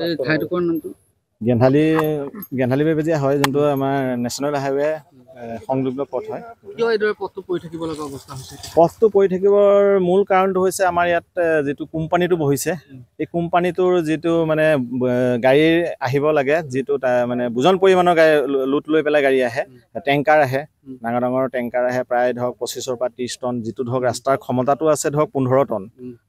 এই ঠাইটুকুৰ নামটো গেন্ধালি বেবেজীয়া হয়, যোনটো আমাৰ নেশ্যনেল হাইৱে সংযুক্ত পথ হয়। কিয় এইদৰে পথটো পৰি থাকিব লগা অৱস্থা হৈছে? পথটো পৰি থাকিবৰ মূল কাৰণটো হৈছে আমাৰ ইয়াত যিটো কোম্পানীটো বহিছে, এই কোম্পানীটোৰ যিটো মানে গাড়ী আহিব লাগে, যিটো মানে বুজন পৰিমাণৰ গাড়ী লোট লৈ পেলাই গাড়ী আহে, টেংকাৰ আহে, ডাঙৰ ডাঙৰ টেংকাৰ আহে, প্ৰায় ধৰক 25ৰ পৰা 30 টন, যিটো ধৰক ৰাস্তাৰ ক্ষমতাটো আছে ধৰক 15 টন,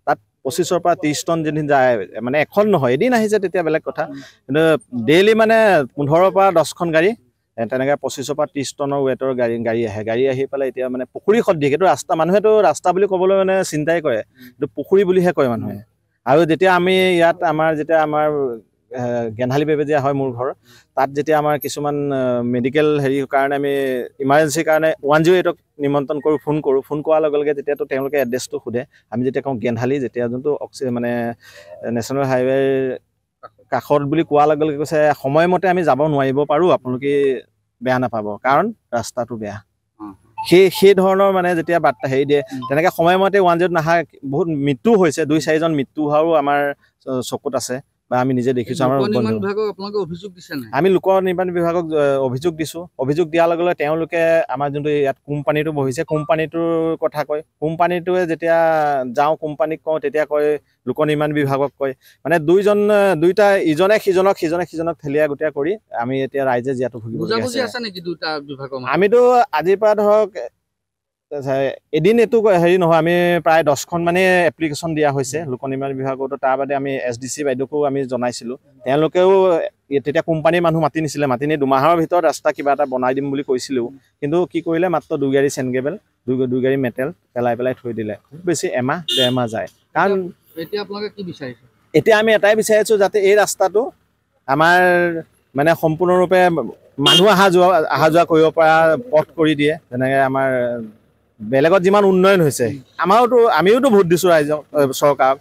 তাত 25ৰ পৰা 30 টন যদি যায়, মানে এখন নহয়, এদিন আহিছে তেতিয়া বেলেগ কথা, কিন্তু ডেইলি মানে 15ৰ পৰা 10খন গাড়ী তেনেকৈ 25ৰ পৰা 30 টনৰ ৱেটৰ গাড়ী আহে। গাড়ী আহি পেলাই এতিয়া মানে পুখুৰী সদৃশ, এইটো ৰাস্তা, মানুহেতো ৰাস্তা বুলি ক'বলৈ মানে চিন্তাই কৰে, এইটো পুখুৰী বুলিহে কয় মানুহে। আৰু যেতিয়া আমি ইয়াত যেতিয়া আমাৰ গেন্ধালি বেবেজীয়া হয় মোৰ ঘৰ, তাত যেতিয়া আমাৰ কিছুমান মেডিকেল হেৰিৰ কাৰণে আমি ইমাৰ্জেঞ্চিৰ কাৰণে 108ক নিমন্ত্ৰণ কৰোঁ, ফোন কৰাৰ লগে লগে যেতিয়াতো তেওঁলোকে এড্ৰেছটো সোধে, আমি যেতিয়া কওঁ গেন্ধালি, যেতিয়া যোনটো মানে নেশ্যনেল হাইৱেৰ কাষত বুলি কোৱাৰ লগে লগে কৈছে সময়মতে আমি যাব নোৱাৰিব পাৰোঁ, আপোনালোকে বেয়া নাপাব, কাৰণ ৰাস্তাটো বেয়া। সেই ধৰণৰ মানে যেতিয়া বাৰ্তা হেৰি দিয়ে, তেনেকৈ সময়মতে 108 নাহা বহুত মৃত্যু হৈছে, 2-4জন মৃত্যু হোৱাও আমাৰ চকুত আছে বা আমি নিজে দেখিছোঁ। আমাৰ আমি লোক নিৰ্মাণ বিভাগক অভিযোগ দিছোঁ। অভিযোগ দিয়াৰ লগে লগে তেওঁলোকে আমাৰ যোনটো ইয়াত কোম্পানীটো বহিছে, কোম্পানীটোৰ কথা কয়। কোম্পানীটোৱে যেতিয়া যাওঁ, কোম্পানীক কওঁ, তেতিয়া কয় লোক নিৰ্মাণ বিভাগক কয়, মানে দুইটা ইজনে সিজনক ঠেলিয়া গোটেই কৰি আমি এতিয়া ৰাইজে যিহেতু ভুগিব আছে। আমিতো আজিৰ পৰা ধৰক এদিন এইটো হেৰি নহয়, আমি প্ৰায় 10খন মানে এপ্লিকেশ্যন দিয়া হৈছে লোক নিৰ্মাণ বিভাগতো। তাৰ বাদে আমি SDC বাইদেউকো আমি জনাইছিলোঁ, তেওঁলোকেও তেতিয়া কোম্পানীৰ মানুহ মাতি নিছিলে, মাতি নি 2 মাহৰ ভিতৰত ৰাস্তা কিবা এটা বনাই দিম বুলি কৈছিলোঁ, কিন্তু কি কৰিলে মাত্ৰ 2 গাড়ী চেনগেবেল, 2 গাড়ী মেটেল পেলাই থৈ দিলে। খুব বেছি এমাহ 1.5 মাহ যায়। কাৰণ এতিয়া আপোনালোকে কি বিচাৰিছে? এতিয়া আমি এটাই বিচাৰিছোঁ, যাতে এই ৰাস্তাটো আমাৰ মানে সম্পূৰ্ণৰূপে মানুহ অহা যোৱা কৰিব পৰা পথ কৰি দিয়ে। যেনেকৈ আমাৰ বেলেগত যিমান উন্নয়ন হৈছে, আমিওতো ভোট দিছোঁ ৰাইজক, চৰকাৰক,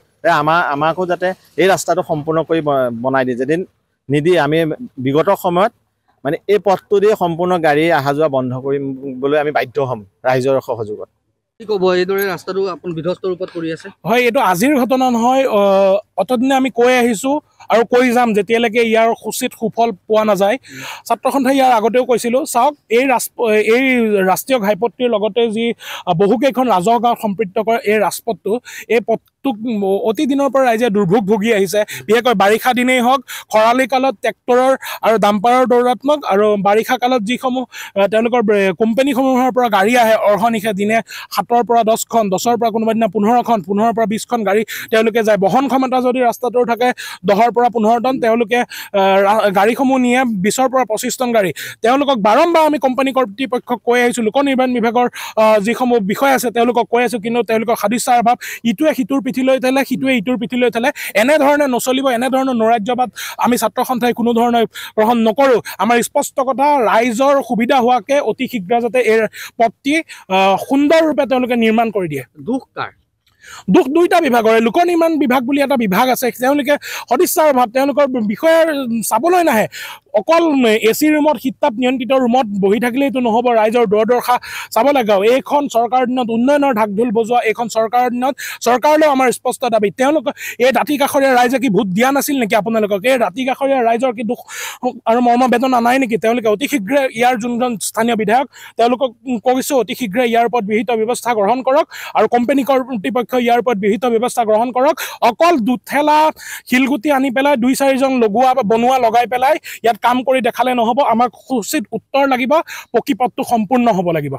আমাকো যাতে এই ৰাস্তাটো সম্পূৰ্ণ কৰি বনাই দিয়ে। যদি নিদিয়ে, আমি বিগত সময়ত মানে এই পথটো দিয়ে সম্পূৰ্ণ গাড়ী অহা যোৱা বন্ধ কৰিবলৈ আমি বাধ্য হ'ম ৰাইজৰ সহযোগত। কি ক'ব, এইদৰে ৰাস্তাটো আপুনি বিধ্বস্ত ৰূপত কৰি আছে? হয়, এইটো আজিৰ ঘটনা নহয়, অতদিনে আমি কৈ আহিছোঁ আৰু কৈ যাম যেতিয়ালৈকে ইয়াৰ উচিত সুফল পোৱা নাযায়। ছাত্ৰ সন্থাই ইয়াৰ আগতেও কৈছিলোঁ, চাওক এই ৰাষ্ট্ৰীয় ঘাইপথটিৰ লগতে যি বহুকেইখন ৰাজহ গাঁও সম্পৃক্ত কৰে এই ৰাজপথটো, এই পথটোক অতি দিনৰ পৰা ৰাইজে দুৰ্ভোগ ভুগি আহিছে। বিশেষকৈ বাৰিষা দিনেই হওক, খৰালি কালত ট্ৰেক্টৰৰ আৰু ডাম্পাৰৰ দৌৰাত্মক, আৰু বাৰিষা কালত যিসমূহ তেওঁলোকৰ কোম্পানীসমূহৰ পৰা গাড়ী আহে অৰ্হনিশে দিনে 7ৰ পৰা 10খন, 10ৰ পৰা কোনোবা দিনা 15খন, 15ৰ পৰা 20খন গাড়ী তেওঁলোকে যায়। বহন ক্ষমতা যদি ৰাস্তাটোৰ থাকে 10ৰ পৰা 15 টন, তেওঁলোকে গাড়ীসমূহ নিয়ে 20ৰ পৰা 25 টন গাড়ী। তেওঁলোকক বাৰম্বাৰ আমি কোম্পানী কৰ্তৃপক্ষক কৈ আহিছোঁ, লোক নিৰ্মাণ বিভাগৰ যিসমূহ বিষয় আছে তেওঁলোকক কৈ আছোঁ, কিন্তু তেওঁলোকৰ সাদৃশ্যাৰ অভাৱ। ইটোৱে সিটোৰ পিঠিলৈ ঠেলে, সিটোৱে ইটোৰ পিঠিলৈ ঠেলে। এনেধৰণে নচলিব, এনেধৰণৰ নৈৰাজ্যবাদ আমি ছাত্ৰ সন্থাই কোনো ধৰণে গ্ৰহণ নকৰোঁ। আমাৰ স্পষ্ট কথা, ৰাইজৰ সুবিধা হোৱাকৈ অতি শীঘ্ৰ যাতে এই পথটি সুন্দৰৰূপে তেওঁলোকে নিৰ্মাণ কৰি দিয়ে। দুখ কাৰ? দুখ দুইটা বিভাগৰে। লোক নিৰ্মাণ বিভাগ বুলি এটা বিভাগ আছে, তেওঁলোকে সদিচ্ছাৰ অভাৱ, তেওঁলোকৰ বিষয়ে চাবলৈ নাহে। অকল AC ৰুমত, শীততাপ নিয়ন্ত্ৰিত ৰুমত বহি থাকিলেইতো নহ'ব, ৰাইজৰ দুৰ্দশা চাব লাগে। এইখন চৰকাৰৰ দিনত উন্নয়নৰ ঢাক ঢোল বজোৱা এইখন চৰকাৰৰ দিনত চৰকাৰলৈও আমাৰ স্পষ্ট দাবী, তেওঁলোকক এই দাঁতিকাষৰীয়া ৰাইজে কি ভোট দিয়া নাছিল নেকি আপোনালোকক? এই দাঁতিকাষৰীয়া ৰাইজৰ কি দুখ আৰু মৰ্মবেদনা নাই নেকি? তেওঁলোকে অতি শীঘ্ৰে ইয়াৰ যোনজন স্থানীয় বিধায়ক তেওঁলোকক কৈছোঁ, অতি শীঘ্ৰে ইয়াৰ ওপৰত বিহিত ব্যৱস্থা গ্ৰহণ কৰক, আৰু কোম্পানী কৰ্তৃপক্ষ ইয়াৰ ওপৰত বিহিত ব্যৱস্থা গ্ৰহণ কৰক। অকল দুঠেলা শিলগুটি আনি পেলাই 2-4জন বনোৱা লগাই পেলাই ইয়াত কাম কৰি দেখালে নহ'ব। আমাক উচিত উত্তৰ লাগিব, পকী পথটো সম্পূৰ্ণ হ'ব লাগিব।